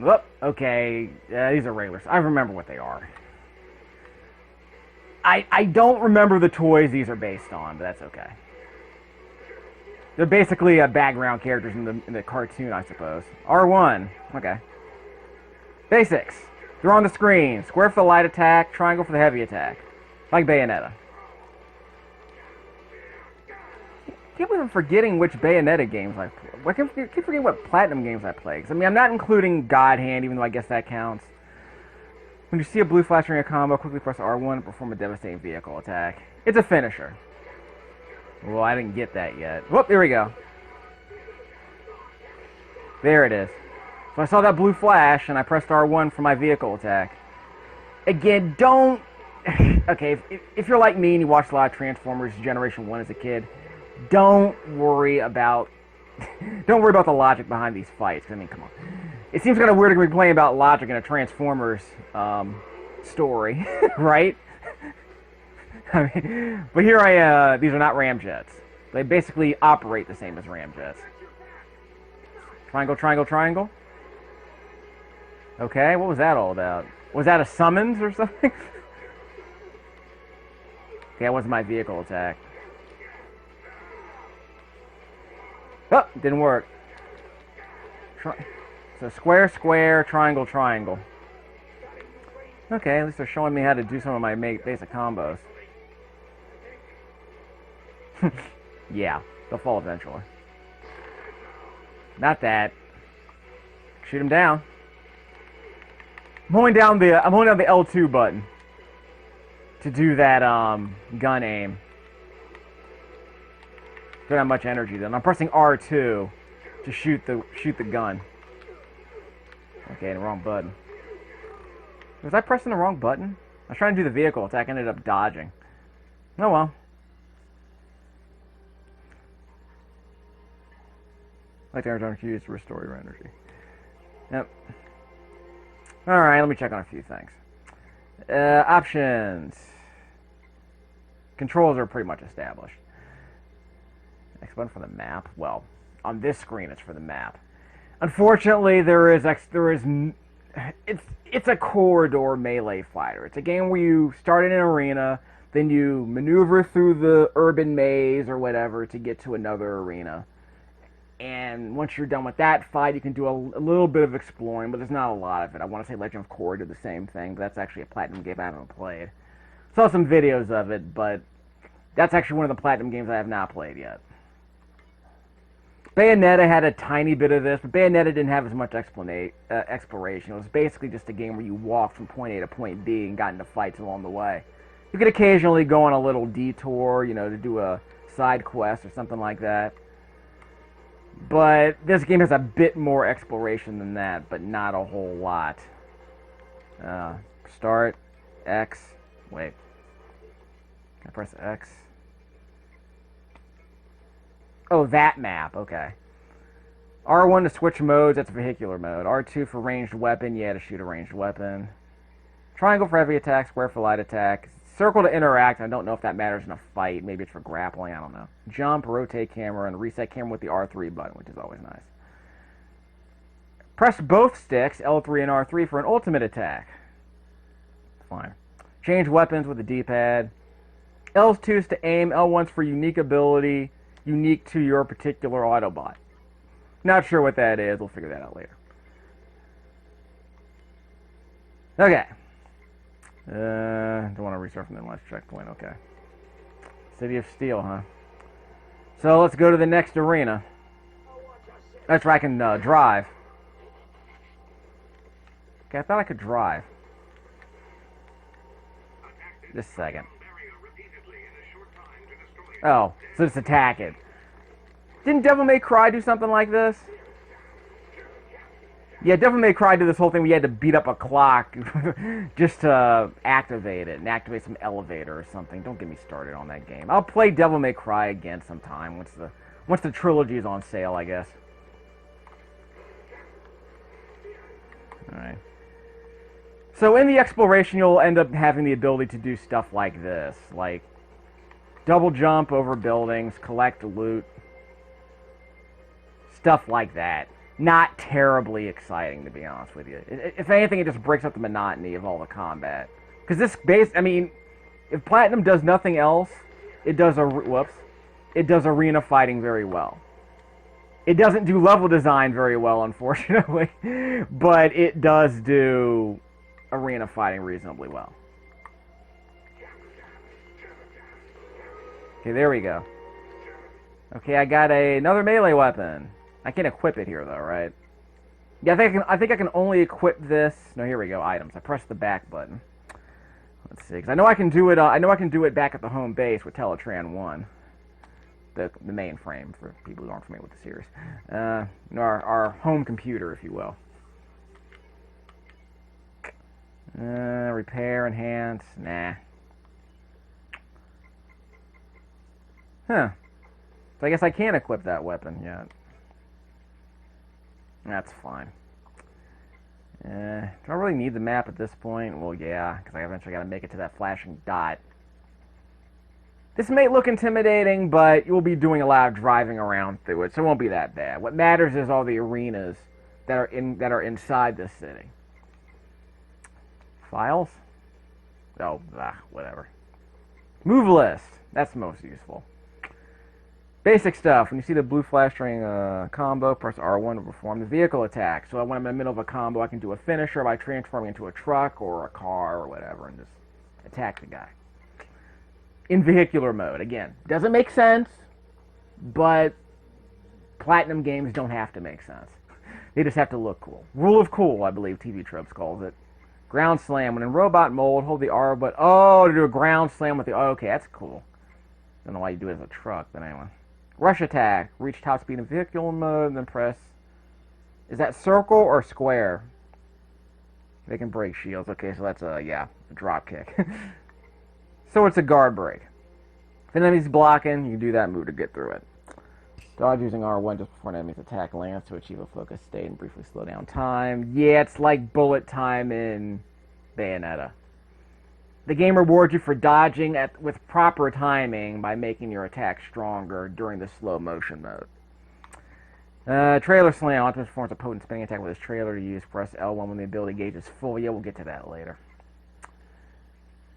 Whoop, okay, these are regulars. I remember what they are. I don't remember the toys these are based on, but that's okay. They're basically background characters in the cartoon, I suppose. R1, okay. Basics. They're on the screen. Square for the light attack, triangle for the heavy attack. Like Bayonetta. I can't believe I'm forgetting which Bayonetta games I play. I keep forgetting what Platinum games I play. I mean, I'm not including God Hand, even though I guess that counts. When you see a blue flash during a combo, quickly press R1 and perform a devastating vehicle attack. It's a finisher. Well, I didn't get that yet. Whoop, here we go. There it is. So I saw that blue flash, and I pressed R1 for my vehicle attack. Again, don't... Okay, if you're like me and you watched a lot of Transformers Generation 1 as a kid, don't worry about... don't worry about the logic behind these fights. I mean, come on. It seems kind of weird to be playing about logic in a Transformers story, right? I mean, but here these are not ramjets. They basically operate the same as ramjets. Triangle, triangle, triangle. Okay, what was that all about? Was that a summons or something? Okay, that was my vehicle attack. Oh, didn't work. So square, square, triangle, triangle. Okay, at least they're showing me how to do some of my basic combos. Yeah, they'll fall eventually. Not that. Shoot him down. I'm holding down the L2 button to do that gun aim. Don't have much energy then. I'm pressing R2 to shoot the gun. Okay, the wrong button. Was I pressing the wrong button? I was trying to do the vehicle attack, ended up dodging. Oh well. Like the energy used to restore your energy. Yep. Alright, let me check on a few things. Options. Controls are pretty much established. X button for the map. Well, on this screen it's for the map. Unfortunately, it's a corridor melee fighter. It's a game where you start in an arena, then you maneuver through the urban maze or whatever to get to another arena. And once you're done with that fight, you can do a little bit of exploring, but there's not a lot of it. I want to say Legend of Korra did the same thing, but that's actually a Platinum game I haven't played. Saw some videos of it, but that's actually one of the Platinum games I have not played yet. Bayonetta had a tiny bit of this, but Bayonetta didn't have as much exploration. It was basically just a game where you walked from point A to point B and got into fights along the way. You could occasionally go on a little detour, you know, to do a side quest or something like that. But this game has a bit more exploration than that, but not a whole lot. Start, X, wait. Can I press X? Oh, that map, okay. R1 to switch modes, that's vehicular mode. R2 for ranged weapon, yeah, to shoot a ranged weapon. Triangle for heavy attack, square for light attack. Circle to interact, I don't know if that matters in a fight. Maybe it's for grappling, I don't know. Jump, rotate camera, and reset camera with the R3 button, which is always nice. Press both sticks, L3 and R3, for an ultimate attack. Fine. Change weapons with the D-pad. L2 is to aim, L1's for unique ability, unique to your particular Autobot. Not sure what that is, we'll figure that out later. Okay. Don't want to restart from the last checkpoint, okay. City of Steel, huh? So let's go to the next arena. That's where I can drive. Okay, I thought I could drive. Just a second. Oh, so just attack it. Didn't Devil May Cry do something like this? Yeah, Devil May Cry did this whole thing where you had to beat up a clock just to activate it, and activate some elevator or something. Don't get me started on that game. I'll play Devil May Cry again sometime once the trilogy is on sale, I guess. Alright. So in the exploration, you'll end up having the ability to do stuff like this, like double jump over buildings, collect loot, stuff like that. not terribly exciting, to be honest with you. If anything, it just breaks up the monotony of all the combat. Because this base, I mean, if Platinum does nothing else, it does it does arena fighting very well. It doesn't do level design very well, unfortunately, but it does do arena fighting reasonably well. Okay, there we go. Okay, I got another melee weapon. I can equip it here, though, right? Yeah, I think I can only equip this. No, here we go. Items. I press the back button. Let's see, because I know I can do it. I know I can do it back at the home base with Teletran 1, the mainframe for people who aren't familiar with the series. Our home computer, if you will. Repair, enhance. Nah. Huh. So I guess I can't equip that weapon yet. That's fine. Do I really need the map at this point? Well, yeah, because I eventually got to make it to that flashing dot. This may look intimidating, but you'll be doing a lot of driving around through it, so it won't be that bad. What matters is all the arenas that are inside this city. Files? Oh, whatever. Move list. That's most useful. Basic stuff. When you see the blue flashing combo, press R1 to perform the vehicle attack. So when I'm in the middle of a combo, I can do a finisher by transforming into a truck or a car or whatever and just attack the guy. In vehicular mode. Again, doesn't make sense, but Platinum games don't have to make sense. They just have to look cool. Rule of cool, I believe TV Tropes calls it. Ground slam. When in robot mode, hold the R button. Oh, to do a ground slam with the... Oh, okay, that's cool. Don't know why you do it as a truck, but anyway. Rush attack. Reach top speed in vehicle mode, and then press... Is that circle or square? They can break shields. Okay, so that's a drop kick. So it's a guard break. If an enemy's blocking, you can do that move to get through it. Dodge using R1 just before an enemy's attack lands to achieve a focus state and briefly slow down time. Yeah, it's like bullet time in Bayonetta. The game rewards you for dodging with proper timing by making your attack stronger during the slow motion mode. Trailer slam. Optimus performs a potent spinning attack with his trailer to use. Press L1 when the ability gauge is full. Yeah, we'll get to that later.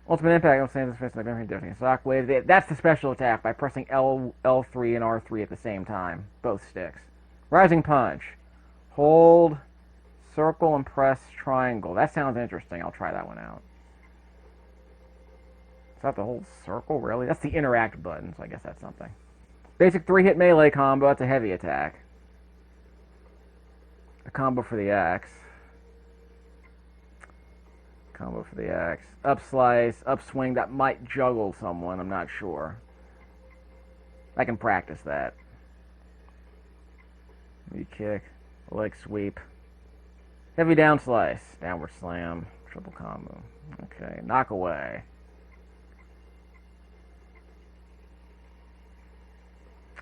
Ultimate impact. Shockwave. That's the special attack by pressing L3 and R3 at the same time. Both sticks. Rising punch. Hold circle and press triangle. That sounds interesting. I'll try that one out. Is that the whole circle? Really? That's the interact button, so I guess that's something. Basic 3-hit melee combo. That's a heavy attack. A combo for the axe. Combo for the axe. Up slice, up swing. That might juggle someone. I'm not sure. I can practice that. Knee kick. Leg sweep. Heavy down slice. Downward slam. Triple combo. Okay. Knock away.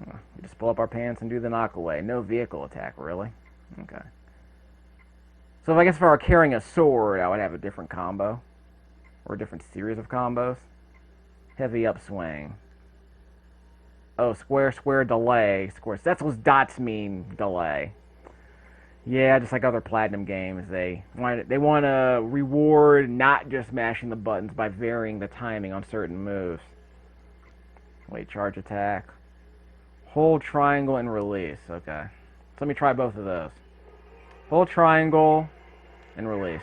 We just pull up our pants and do the knock away. No vehicle attack, really? Okay. So I guess if I were carrying a sword, I would have a different combo. Or a different series of combos. Heavy upswing. Oh, square, square, delay. Square. That's what dots mean, delay. Yeah, just like other Platinum games, they want to reward not just mashing the buttons by varying the timing on certain moves. Wait, charge attack. Hold triangle and release. Okay. So let me try both of those. Hold triangle and release.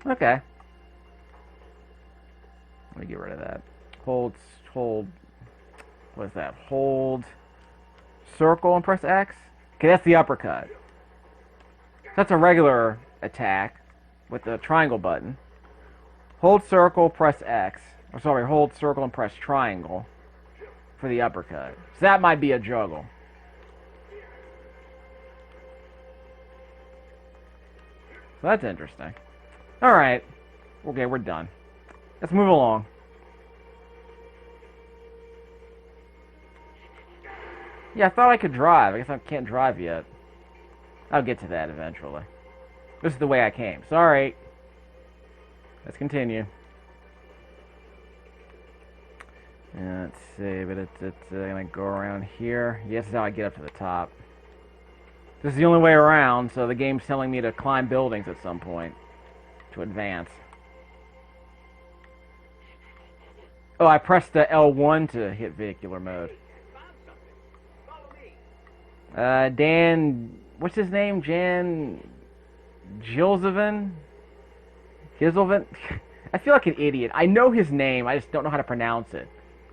Okay. Let me get rid of that. Hold, what is that? Hold circle and press X? Okay, that's the uppercut. That's a regular attack with the triangle button. Hold circle, press X. Or sorry, hold circle and press triangle for the uppercut. So that might be a juggle. So that's interesting. Alright. Okay, we're done. Let's move along. Yeah, I thought I could drive. I guess I can't drive yet. I'll get to that eventually. This is the way I came. Sorry. Let's continue. Let's see, but it's gonna go around here. Yes, this is how I get up to the top. This is the only way around, so the game's telling me to climb buildings at some point to advance. Oh, I pressed the L1 to hit vehicular mode. Dan, what's his name? Jan Gilsevin? Giselvin? I feel like an idiot. I know his name, I just don't know how to pronounce it.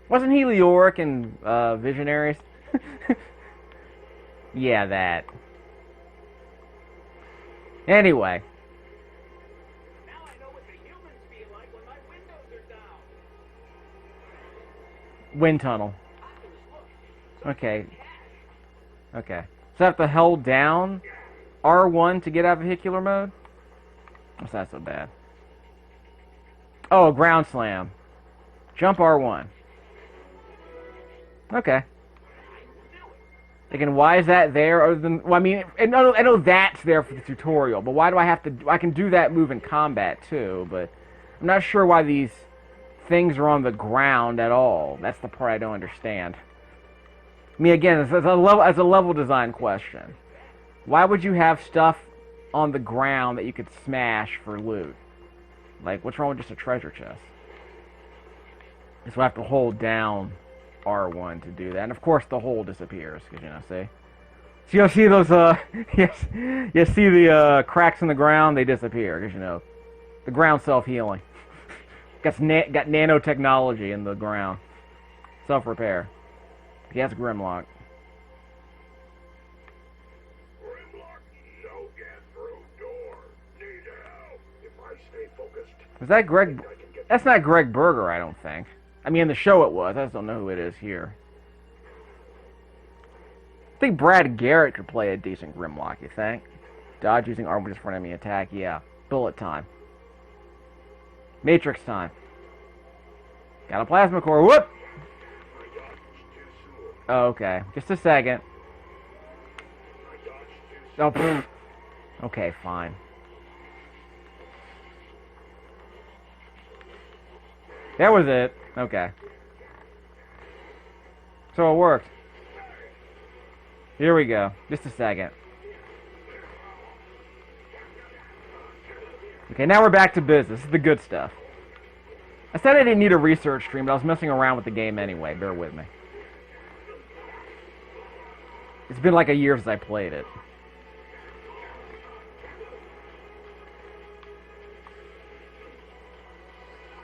Wasn't he Leoric in Visionaries? Yeah, that. Anyway. Now I know what the humans feel like when my windows are down. Wind tunnel. Okay. Okay. So I have to hold down R1 to get out of vehicular mode? That's not so bad. Oh, ground slam. Jump R1. Okay. Again, why is that there? Other than, well, I mean, I know that's there for the tutorial, but why do I have to? I can do that move in combat too, but I'm not sure why these things are on the ground at all. That's the part I don't understand. I mean, again, as a level design question, why would you have stuff on the ground that you could smash for loot? Like, what's wrong with just a treasure chest? So I have to hold down R1 to do that, and of course the hole disappears, because, you know, see? So you'll see those, yes, you see the cracks in the ground, they disappear, because, you know, the ground self-healing. got nanotechnology in the ground. Self-repair. Yes, Grimlock. Grimlock, no get through door. Need help. If I stay focused. Was that Greg? That's not Greg Berger, I don't think. I mean, in the show it was. I just don't know who it is here. I think Brad Garrett could play a decent Grimlock, you think? Dodge using armor just for enemy attack, yeah. Bullet time. Matrix time. Got a plasma core, whoop! Oh, okay. Just a second. Oh, pfft. Okay, fine. That was it. Okay. So it worked. Here we go. Just a second. Okay, now we're back to business. This is the good stuff. I said I didn't need a research stream, but I was messing around with the game anyway. Bear with me. It's been like a year since I played it.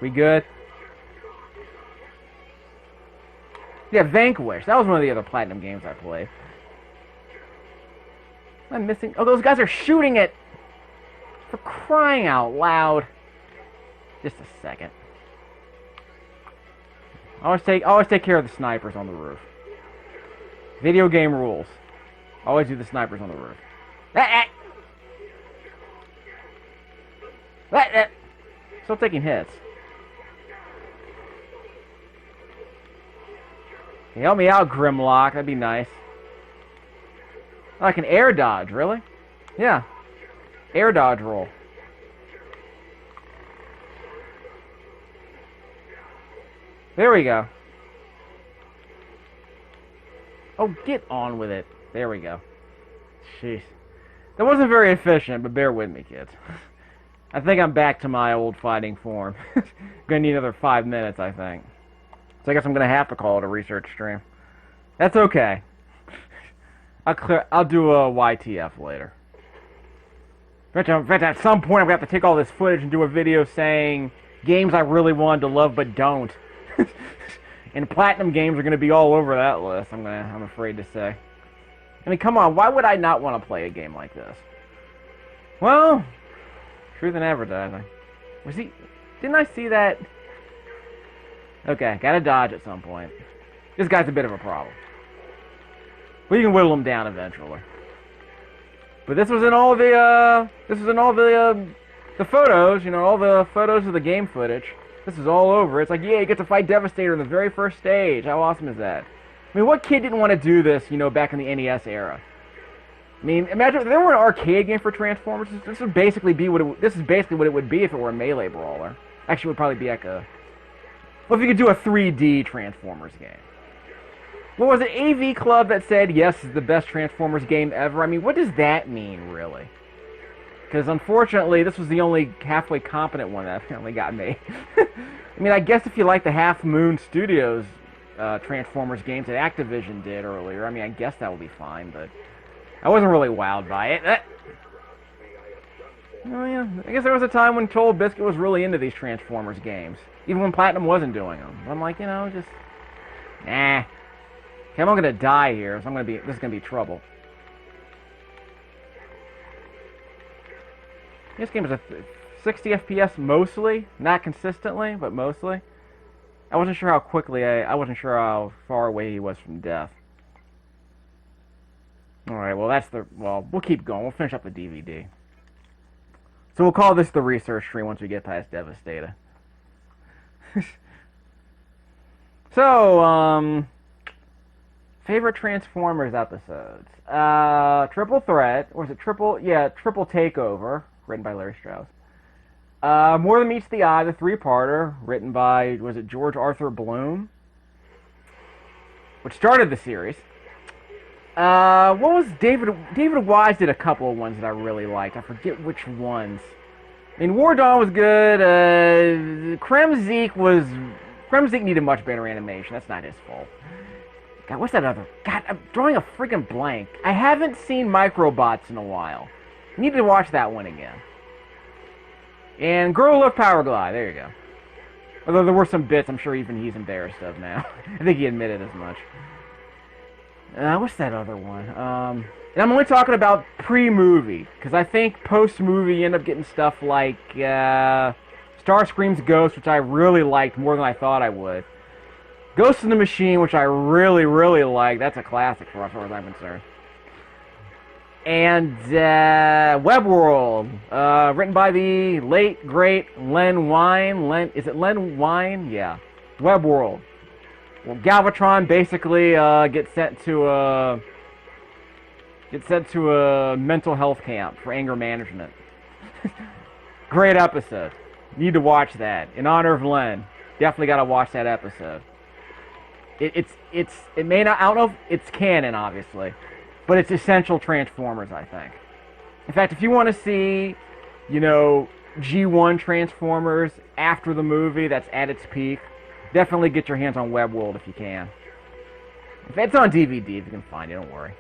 We good? Yeah, Vanquish. That was one of the other Platinum games I played. I'm missing... Oh, those guys are shooting it! For crying out loud. Just a second. Always take care of the snipers on the roof. Video game rules. Always do the snipers on the roof. Still taking hits. Can you help me out, Grimlock? That'd be nice. Oh, I can air dodge, really? Yeah. Air dodge roll. There we go. Oh, get on with it. There we go. Jeez. That wasn't very efficient, but bear with me, kids. I think I'm back to my old fighting form. Gonna need another 5 minutes, I think. So I guess I'm gonna have to call it a research stream. That's okay. I'll do a YTF later. In fact, at some point I'm gonna have to take all this footage and do a video saying games I really wanted to love but don't. And Platinum games are gonna be all over that list. I'm afraid to say. I mean, come on, why would I not want to play a game like this? Well, truth in advertising. Didn't I see that? Okay, gotta dodge at some point. This guy's a bit of a problem. But you can whittle him down eventually. But this was in all the photos, you know, all the photos of the game footage. This is all over. It's like, yeah, you get to fight Devastator in the very first stage. How awesome is that? I mean, what kid didn't want to do this, you know, back in the NES era? I mean, imagine if there were an arcade game for Transformers. This would basically be this is basically what it would be if it were a melee brawler. Actually, it would probably be like a... Well, if you could do a 3D Transformers game. What was it, AV Club that said, yes, it's the best Transformers game ever? I mean, what does that mean, really? Because, unfortunately, this was the only halfway competent one that apparently got made. I mean, I guess if you like the Half Moon Studios Transformers games that Activision did earlier, I mean, I guess that will be fine, but I wasn't really wowed by it. Oh, yeah. I guess there was a time when Toll Biscuit was really into these Transformers games, even when Platinum wasn't doing them. I'm like, you know, just... Nah. Okay, I'm not gonna die here, so this is gonna be trouble. This game is a 60 FPS mostly, not consistently, but mostly. I wasn't sure how quickly I wasn't sure how far away he was from death. Alright, well, we'll keep going. We'll finish up the DVD. So we'll call this the research tree once we get past Devastation. So, favorite Transformers episodes. Triple Threat, or was it Triple Takeover, written by Larry Strauss. More Than Meets the Eye, the three-parter, written by, was it George Arthur Bloom? Which started the series. What was David Wise did a couple of ones that I really liked. I forget which ones. I mean, War Dawn was good. Kremzeek needed much better animation. That's not his fault. God, what's that other? God, I'm drawing a freaking blank. I haven't seen Microbots in a while. Need to watch that one again. And Girl Love Power Glide. There you go. Although there were some bits I'm sure even he's embarrassed of now. I think he admitted as much. What's that other one? And I'm only talking about pre-movie, because I think post-movie you end up getting stuff like Starscream's Ghost, which I really liked more than I thought I would. Ghost in the Machine, which I really, really like. That's a classic for as far as I'm concerned. And Webworld, written by the late, great Len Wein. Is it Len Wein? Yeah. Webworld. Well, Galvatron basically gets sent to a mental health camp for anger management. Great episode. Need to watch that. In honor of Len, definitely got to watch that episode. It may not, I don't know if it's canon, obviously, but it's essential Transformers, I think. In fact, if you want to see, you know, G1 Transformers after the movie that's at its peak, definitely get your hands on Webworld if you can. If it's on DVD, if you can find it, don't worry.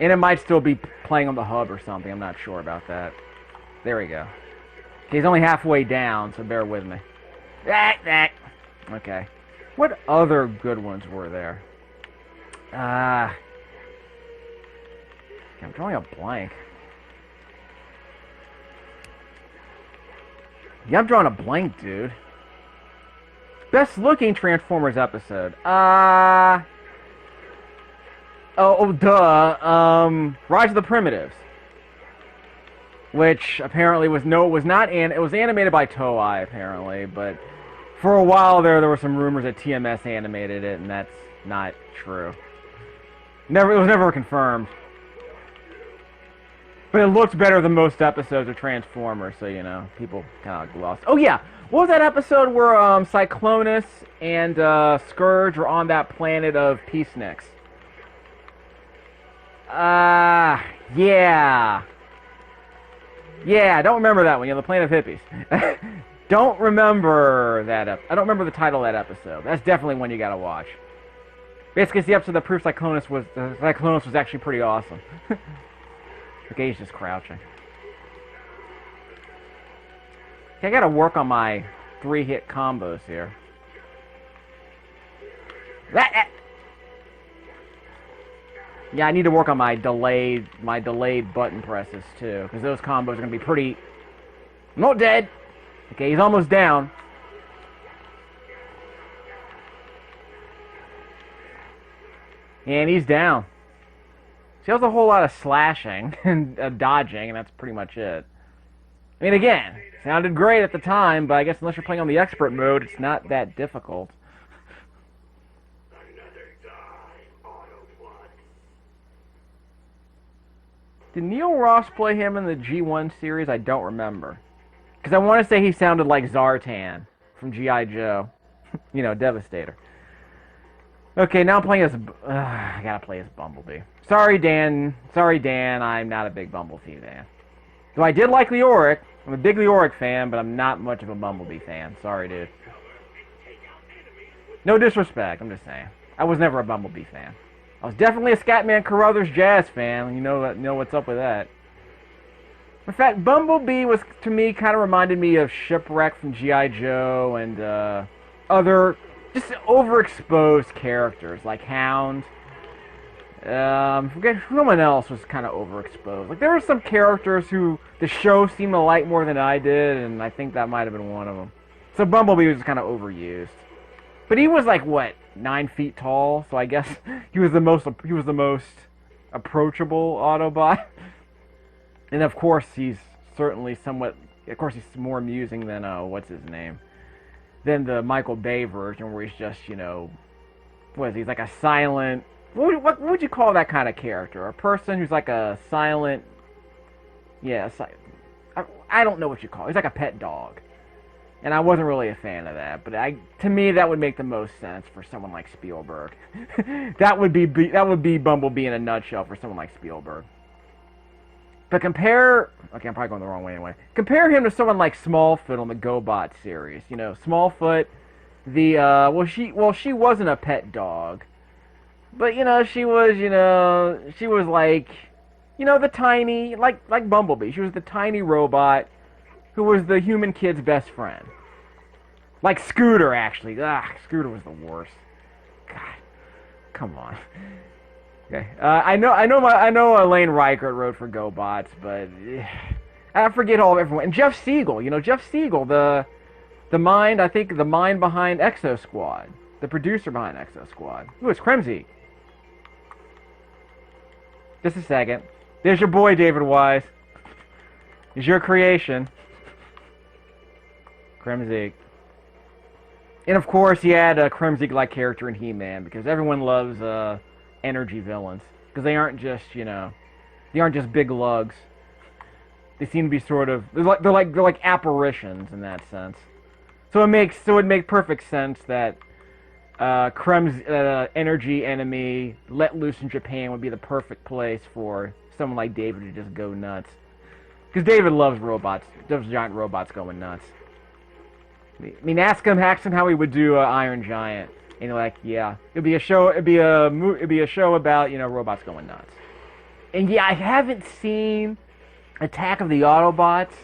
And it might still be playing on the hub or something, I'm not sure about that. There we go. Okay, he's only halfway down, so bear with me. Okay. What other good ones were there? I'm drawing a blank. Yeah, I'm drawing a blank, dude. Best looking Transformers episode. Rise of the Primitives. Which apparently was animated by Toei apparently, but for a while there were some rumors that TMS animated it, and that's not true. It was never confirmed. But it looked better than most episodes of Transformers, so, you know, people kind of glossed. Oh, yeah. What was that episode where Cyclonus and Scourge were on that planet of Peaceniks? Yeah. Yeah, I don't remember that one. Yeah, the planet of hippies. Don't remember that. I don't remember the title of that episode. That's definitely one you gotta watch. Basically, it's the episode that proves Cyclonus was actually pretty awesome. Okay, he's just crouching. Okay, I gotta work on my 3-hit combos here. Yeah, I need to work on my delayed button presses too, because those combos are gonna be pretty. I'm not dead. Okay, he's almost down. And he's down. See, that was a whole lot of slashing and dodging, and that's pretty much it. I mean, again, sounded great at the time, but I guess unless you're playing on the expert mode, it's not that difficult. Did Neil Ross play him in the G1 series? I don't remember. Because I want to say he sounded like Zartan from G.I. Joe. You know, Devastator. Okay, now I'm playing as... I gotta play as Bumblebee. Sorry, Dan. Sorry, Dan. I'm not a big Bumblebee fan. Though I did like Leoric. I'm a big Leoric fan, but I'm not much of a Bumblebee fan. Sorry, dude. No disrespect. I'm just saying. I was never a Bumblebee fan. I was definitely a Scatman Carruthers Jazz fan. You know what's up with that. In fact, Bumblebee was, to me, kind of reminded me of Shipwreck from G.I. Joe and other just overexposed characters like Hound. Forget no one else was kind of overexposed. Like there were some characters who the show seemed to like more than I did, and I think that might have been one of them. So Bumblebee was kind of overused, but he was like what 9 feet tall, so I guess he was the most approachable Autobot. And of course he's certainly somewhat. Of course he's more amusing than what's his name, than the Michael Bay version where he's just what is he? He's like a silent. What would you call that kind of character? A person who's like a silent... Yeah, I don't know what you call it. He's like a pet dog. And I wasn't really a fan of that. But to me, that would make the most sense for someone like Spielberg. that would be Bumblebee in a nutshell for someone like Spielberg. But compare... Okay, I'm probably going the wrong way anyway. Compare him to someone like Smallfoot on the GoBot series. You know, Smallfoot, she wasn't a pet dog. But, she was like, the tiny, like Bumblebee. She was the tiny robot who was the human kid's best friend. Like Scooter, actually. Scooter was the worst. God, come on. Okay, I know Elaine Reichert wrote for GoBots, but I forget everyone. And Jeff Siegel, Jeff Siegel, the mind behind Exo Squad. The producer behind Exo Squad. Ooh, it's Kremzy. Just a second. There's your boy, David Wise. It's your creation. Kremzy. And of course, he had a Kremzy-like character in He-Man, because everyone loves energy villains. Because they aren't just, they aren't just big lugs. They seem to be sort of, they're like apparitions in that sense. So it makes perfect sense that energy enemy let loose in Japan would be the perfect place for someone like David to just go nuts. Because David loves robots, loves giant robots going nuts. I mean, ask him how he would do Iron Giant, and you're like, yeah, it'd be a show about robots going nuts. And yeah, I haven't seen Attack of the Autobots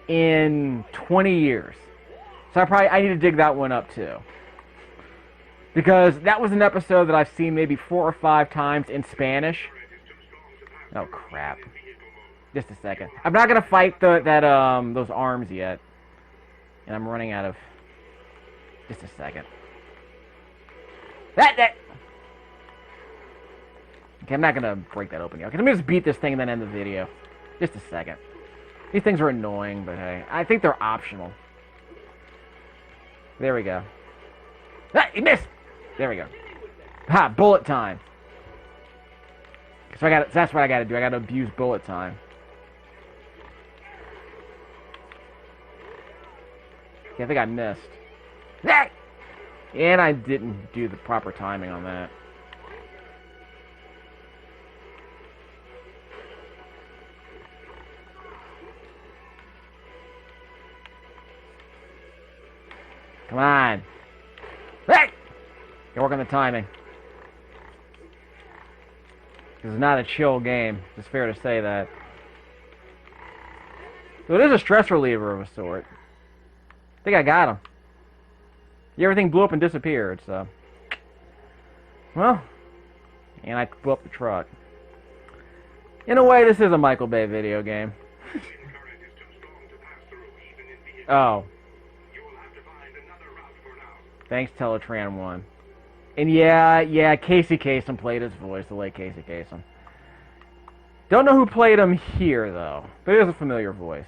in 20 years, so I need to dig that one up too. Because that was an episode that I've seen maybe 4 or 5 times in Spanish. Oh crap! Just a second. I'm not gonna fight those arms yet, and I'm running out of. Just a second. That. Okay, I'm not gonna break that open yet. Okay, let me just beat this thing and then end the video. Just a second. These things are annoying, but hey, I think they're optional. There we go. Ah, he missed. There we go. Ha! Bullet time. So that's what I gotta do. I gotta abuse bullet time. Okay, I think I missed. And I didn't do the proper timing on that. Come on. Hey! Gotta work on the timing. This is not a chill game. It's fair to say that. So it is a stress reliever of a sort. I think I got him. Yeah, everything blew up and disappeared, so. Well. And I blew up the truck. In a way, this is a Michael Bay video game. Oh. Thanks, Teletran 1. And yeah, Casey Kasem played his voice, the late Casey Kasem. Don't know who played him here, though. But it is a familiar voice.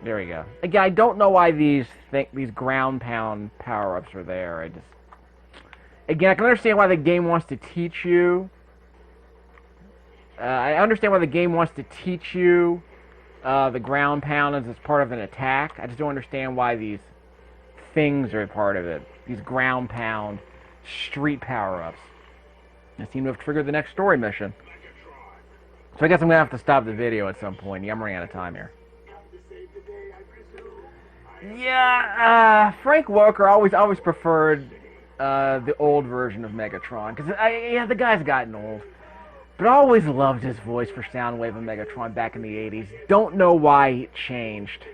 There we go. Again, I don't know why these ground pound power-ups are there. Again, I can understand why the game wants to teach you. I understand why the game wants to teach you the ground pound as part of an attack. I just don't understand why these things are a part of it. These ground pound street power-ups. I seem to have triggered the next story mission. So I guess I'm going to have to stop the video at some point. Yeah, I'm running out of time here. Yeah, Frank Welker always preferred the old version of Megatron. Because, yeah, the guy's gotten old. But I always loved his voice for Soundwave and Megatron back in the 80s. Don't know why it changed.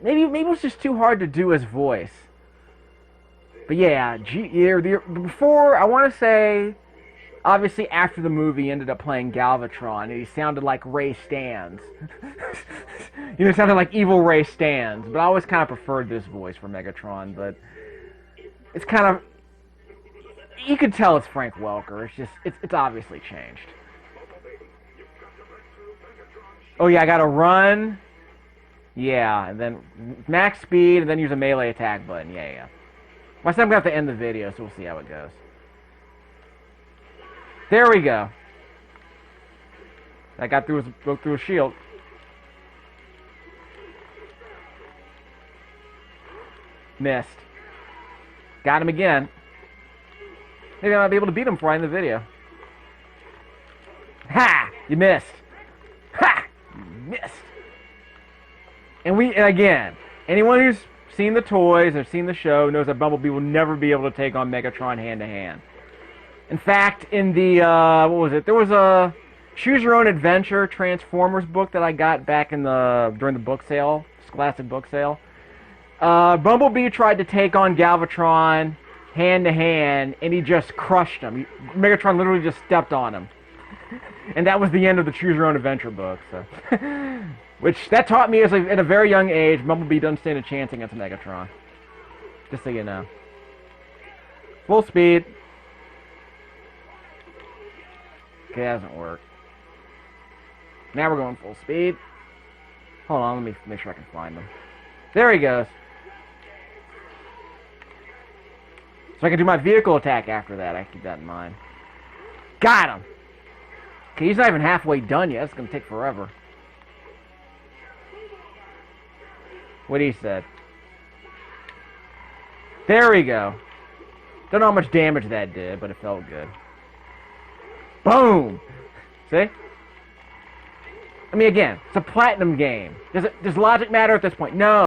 Maybe it was just too hard to do his voice. But yeah, before, I want to say, obviously after the movie he ended up playing Galvatron, and he sounded like Ray Stantz. You know, it sounded like evil Ray Stantz. But I always kind of preferred this voice for Megatron, but it's kind of, you can tell it's Frank Welker. It's just, it's obviously changed. Oh yeah, I gotta run. Yeah, and then max speed, and then use a melee attack button. Yeah. Well, I said I'm going to have to end the video, so we'll see how it goes. There we go. That got broke through a shield. Missed. Got him again. Maybe I might be able to beat him before I end the video. Ha! You missed. Ha! You missed. And again, anyone who's seen the toys or seen the show knows that Bumblebee will never be able to take on Megatron hand-to-hand. In fact, in the, what was it? There was a Choose Your Own Adventure Transformers book that I got back in during the book sale, Scholastic book sale. Bumblebee tried to take on Galvatron hand-to-hand, and he just crushed him. Megatron literally just stepped on him. And that was the end of the Choose Your Own Adventure book, so... Which, that taught me at a very young age, Bumblebee doesn't stand a chance against Megatron. Just so you know. Full speed. Okay, that doesn't work. Now we're going full speed. Hold on, let me make sure I can find him. There he goes. So I can do my vehicle attack after that, I keep that in mind. Got him! Okay, he's not even halfway done yet, it's gonna take forever. What he said. There we go. Don't know how much damage that did, but it felt good. Boom! See? I mean, again, it's a platinum game. Does logic matter at this point? No.